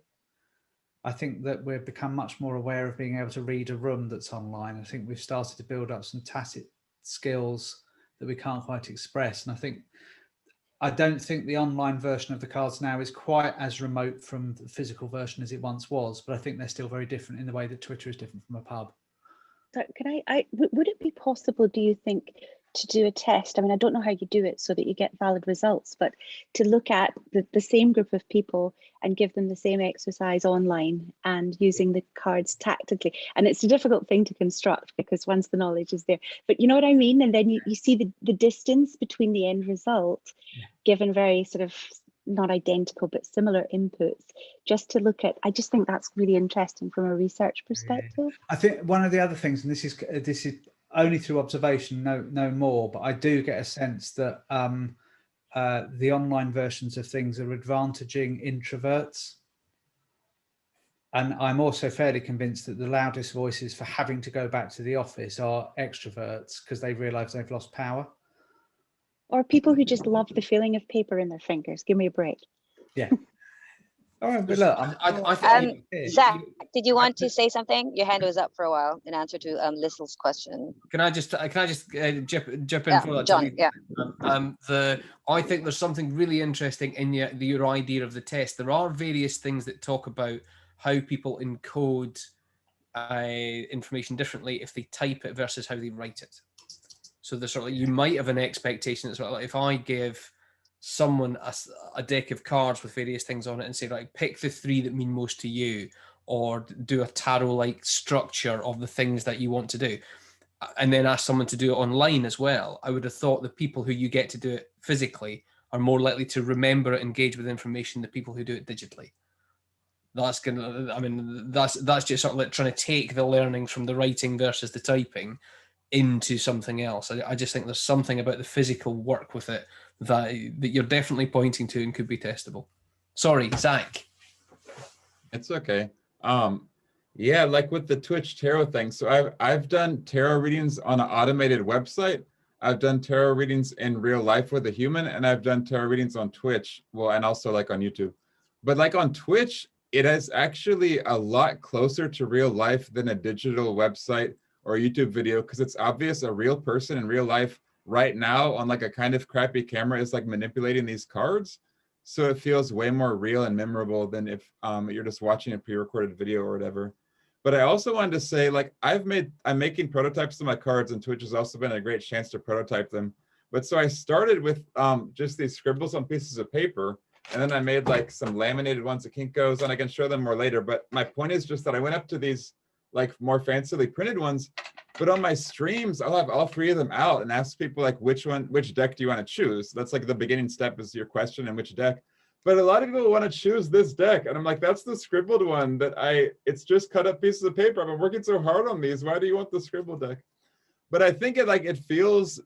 I think that we've become much more aware of being able to read a room that's online. I think we've started to build up some tacit skills that we can't quite express. And I don't think the online version of the cards now is quite as remote from the physical version as it once was, but I think they're still very different in the way that Twitter is different from a pub. So would it be possible, do you think, to do a test? I mean, I don't know how you do it so that you get valid results, but to look at the same group of people and give them the same exercise online and using the cards tactically. And it's a difficult thing to construct because once the knowledge is there, but you know what I mean? And then you see the distance between the end result, given very sort of not identical but similar inputs, just to look at. I just think that's really interesting from a research perspective. I think one of the other things, and this is only through observation, no more, but I do get a sense that the online versions of things are advantaging introverts. And I'm also fairly convinced that the loudest voices for having to go back to the office are extroverts because they realise they've lost power. Or people who just love the feeling of paper in their fingers. Give me a break. Yeah. All right, but look, Zach, did you want to say something? Your hand was up for a while in answer to Lissel's question. Can I just jump in for that? John, yeah. I think there's something really interesting in your idea of the test. There are various things that talk about how people encode information differently if they type it versus how they write it. So there's sort of, you might have an expectation. It's sort of like if I give someone a deck of cards with various things on it and say, right, pick the 3 that mean most to you, or do a tarot-like structure of the things that you want to do. and then ask someone to do it online as well, I would have thought the people who you get to do it physically are more likely to remember it, engage with information than people who do it digitally. That's gonna, I mean, that's just sort of like trying to take the learnings from the writing versus the typing into something else. I just think there's something about the physical work with it that you're definitely pointing to and could be testable. Sorry, Zach. It's okay. Yeah, like with the Twitch tarot thing. So I've done tarot readings on an automated website. I've done tarot readings in real life with a human, and I've done tarot readings on Twitch. Well, and also like on YouTube. But like on Twitch, it is actually a lot closer to real life than a digital website or YouTube video, because it's obvious a real person in real life right now on like a kind of crappy camera is like manipulating these cards. So it feels way more real and memorable than if you're just watching a pre-recorded video or whatever. But I also wanted to say, like, I'm making prototypes of my cards, and Twitch has also been a great chance to prototype them. But so I started with just these scribbles on pieces of paper, and then I made like some laminated ones that Kinko's, and I can show them more later. But my point is just that I went up to these like more fancily printed ones, but on my streams, I'll have all three of them out and ask people like, which deck do you want to choose? That's like the beginning step is your question and which deck. But a lot of people want to choose this deck. And I'm like, that's the scribbled one that it's just cut up pieces of paper. I've been working so hard on these. Why do you want the scribbled deck? But I think it feels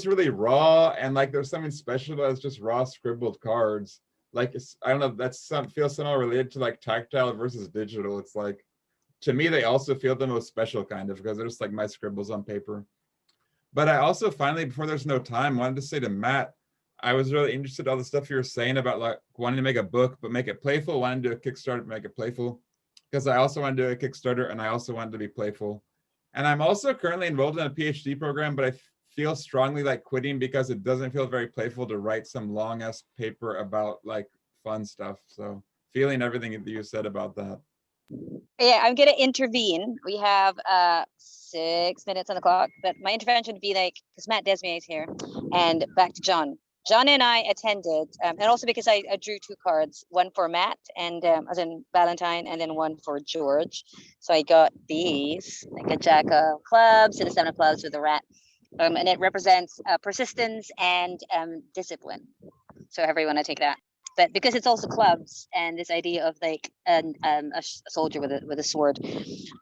really raw, and like there's something special about just raw scribbled cards. Like, I don't know, feels somehow related to like tactile versus digital. It's like, to me, they also feel the most special kind of, because they're just like my scribbles on paper. But I also finally, before there's no time, wanted to say to Matt, I was really interested in all the stuff you were saying about like wanting to make a book, but make it playful, wanting to do a Kickstarter, make it playful. Because I also want to do a Kickstarter, and I also wanted to be playful. And I'm also currently enrolled in a PhD program, but I feel strongly like quitting because it doesn't feel very playful to write some long ass paper about like fun stuff. So feeling everything that you said about that. Yeah, I'm gonna intervene. We have 6 minutes on the clock, but my intervention would be like, because Matt Desmier is here, and back to John. John and I attended, and also because I drew 2 cards, one for Matt and as in Ballantine, and then one for George. So I got these, like a Jack of Clubs and a 7 of Clubs with a rat, and it represents persistence and discipline. So everyone, I take that. But because it's also clubs and this idea of like a soldier with a sword,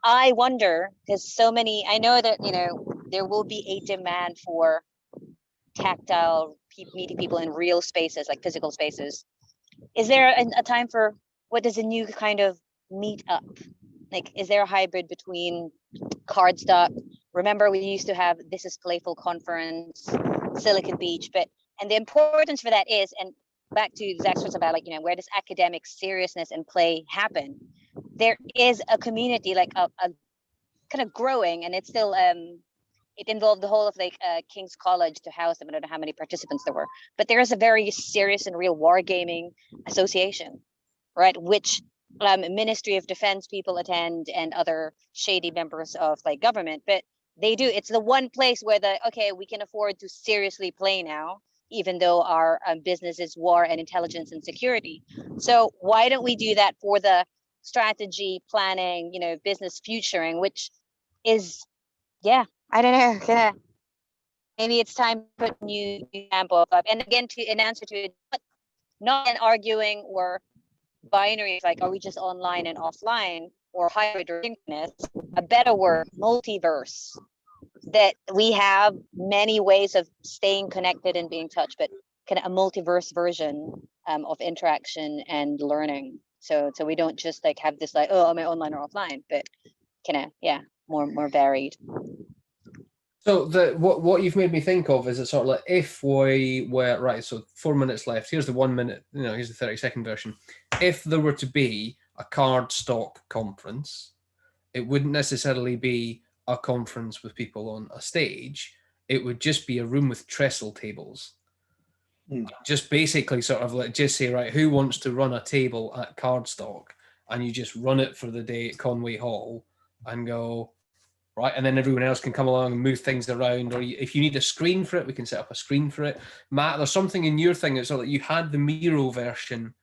I wonder, because so many, I know that, you know, there will be a demand for tactile meeting people in real spaces, like physical spaces. Is there a time for what is a new kind of meet up? Like, is there a hybrid between Cardstock? Remember, we used to have This Is Playful conference, Silicon Beach, and the importance for that is, and back to Zach's words about like, you know, where does academic seriousness and play happen? There is a community like a kind of growing, and it's still it involved the whole of like King's College to house them. I don't know how many participants there were, but there is a very serious and real wargaming association, right? Which Ministry of Defense people attend and other shady members of like government, but they do. It's the one place where we can afford to seriously play now, even though our business is war and intelligence and security. So why don't we do that for the strategy planning, you know, business futuring, which is, yeah, I don't know, maybe it's time to put new example up. And again, in answer to it, not an arguing or binary, like, are we just online and offline or hybrid or synchronous? A better word, multiverse. That we have many ways of staying connected and being in touch, but kind of a multiverse version of interaction and learning. So we don't just like have this like, oh, am I online or offline, but kind of, yeah, more varied. So what you've made me think of is it's sort of like, if we were, right, so 4 minutes left, here's the 1 minute, you know, here's the 30-second version. If there were to be a Cardstock conference, it wouldn't necessarily be a conference with people on a stage. It would just be a room with trestle tables. Just basically sort of like, just say, right, who wants to run a table at Cardstock? And you just run it for the day at Conway Hall and go, right, and then everyone else can come along and move things around. Or if you need a screen for it, we can set up a screen for it. Matt, there's something in your thing that's sort of like, you had the Miro version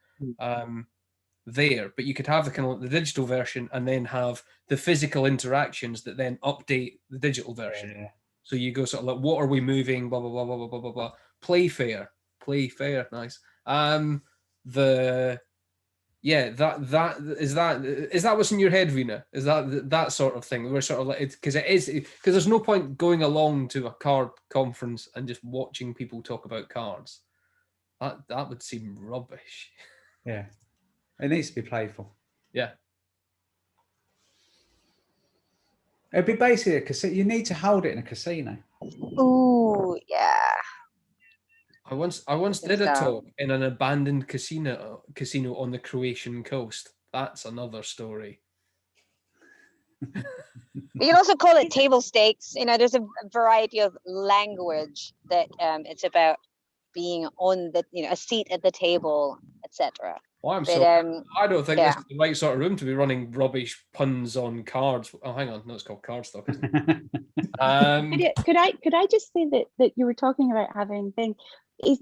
there, but you could have the kind of the digital version and then have the physical interactions that then update the digital version. Yeah. So you go sort of like, what are we moving? Blah blah blah blah blah blah blah blah. Play fair, nice. Is that what's in your head, Rena? Is that sort of thing? We're sort of like, because there's no point going along to a card conference and just watching people talk about cards. That would seem rubbish. Yeah. It needs to be playful. Yeah. It'd be basically a casino. You need to hold it in a casino. Ooh, yeah. I once did a talk in an abandoned casino on the Croatian coast. That's another story. You can also call it table stakes. You know, there's a variety of language that it's about being on the, you know, a seat at the table, etc. Well, I don't think this is the right sort of room to be running rubbish puns on cards. Oh, hang on, no, it's called Cardstock, isn't it? Could I just say that you were talking about having things?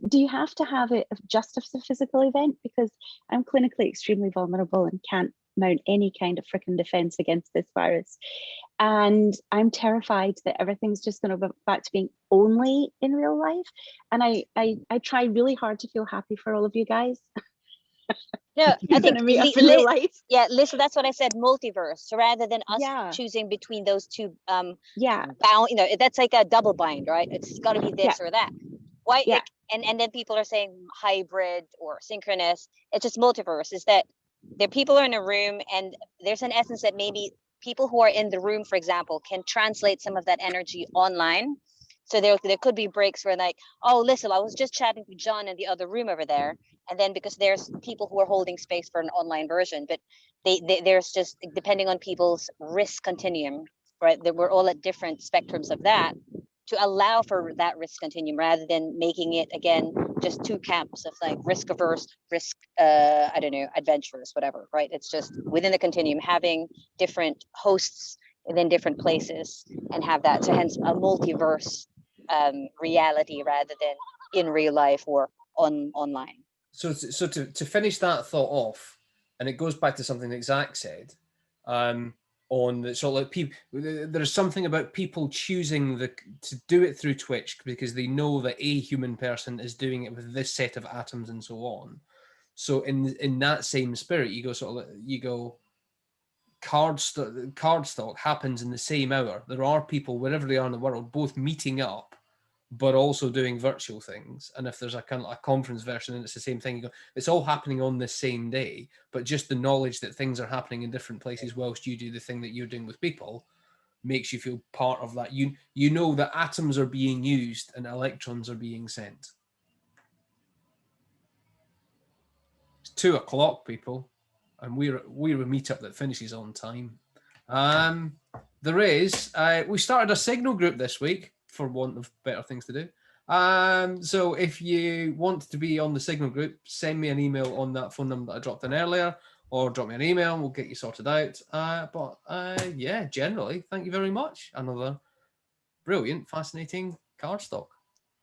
Do you have to have it just as a physical event? Because I'm clinically extremely vulnerable and can't mount any kind of freaking defense against this virus. And I'm terrified that everything's just going to go back to being only in real life. And I try really hard to feel happy for all of you guys. No, I think life. Yeah, listen, that's what I said, multiverse. So rather than us choosing between those two bound, you know, that's like a double bind, right? It's got to be this or that. Why? Yeah. Like, and then people are saying hybrid or synchronous. It's just multiverse. Is that there people are in a room and there's an essence that maybe people who are in the room, for example, can translate some of that energy online. So there could be breaks where like, oh, listen, I was just chatting to John in the other room over there. And then because there's people who are holding space for an online version, but there's just, depending on people's risk continuum, right? That we're all at different spectrums of that, to allow for that risk continuum rather than making it, again, just two camps of like risk averse, risk, I don't know, adventurous, whatever, right? It's just within the continuum, having different hosts within different places and have that. So hence a multiverse reality rather than in real life or online. So to finish that thought off, and it goes back to something that Zach said, on the sort of like people, there's something about people choosing to do it through Twitch because they know that a human person is doing it with this set of atoms and so on. So in that same spirit, you go Cardstock happens in the same hour. There are people wherever they are in the world both meeting up but also doing virtual things. And if there's a kind of a conference version and it's the same thing, you go, it's all happening on the same day, but just the knowledge that things are happening in different places whilst you do the thing that you're doing with people makes you feel part of that. You know that atoms are being used and electrons are being sent. It's 2:00, people, and we're a meetup that finishes on time. We started a Signal group this week, for want of better things to do. So if you want to be on the Signal group, send me an email on that phone number that I dropped in earlier, or drop me an email and we'll get you sorted out. Yeah, generally, thank you very much. Another brilliant, fascinating Cardstock.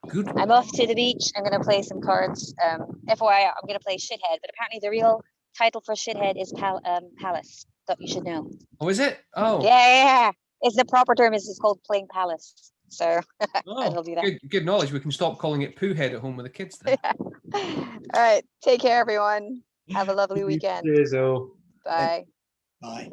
Good one. I'm off to the beach. I'm going to play some cards. FYI, I'm going to play Shithead, but apparently the real title for Shithead is Palace. Thought you should know. Oh, is it? Oh. Yeah. It's the proper term is called playing Palace. So I'll do that. Good knowledge. We can stop calling it poo head at home with the kids then. All right. Take care, everyone. Have a lovely weekend. Cheers all. Bye. Bye.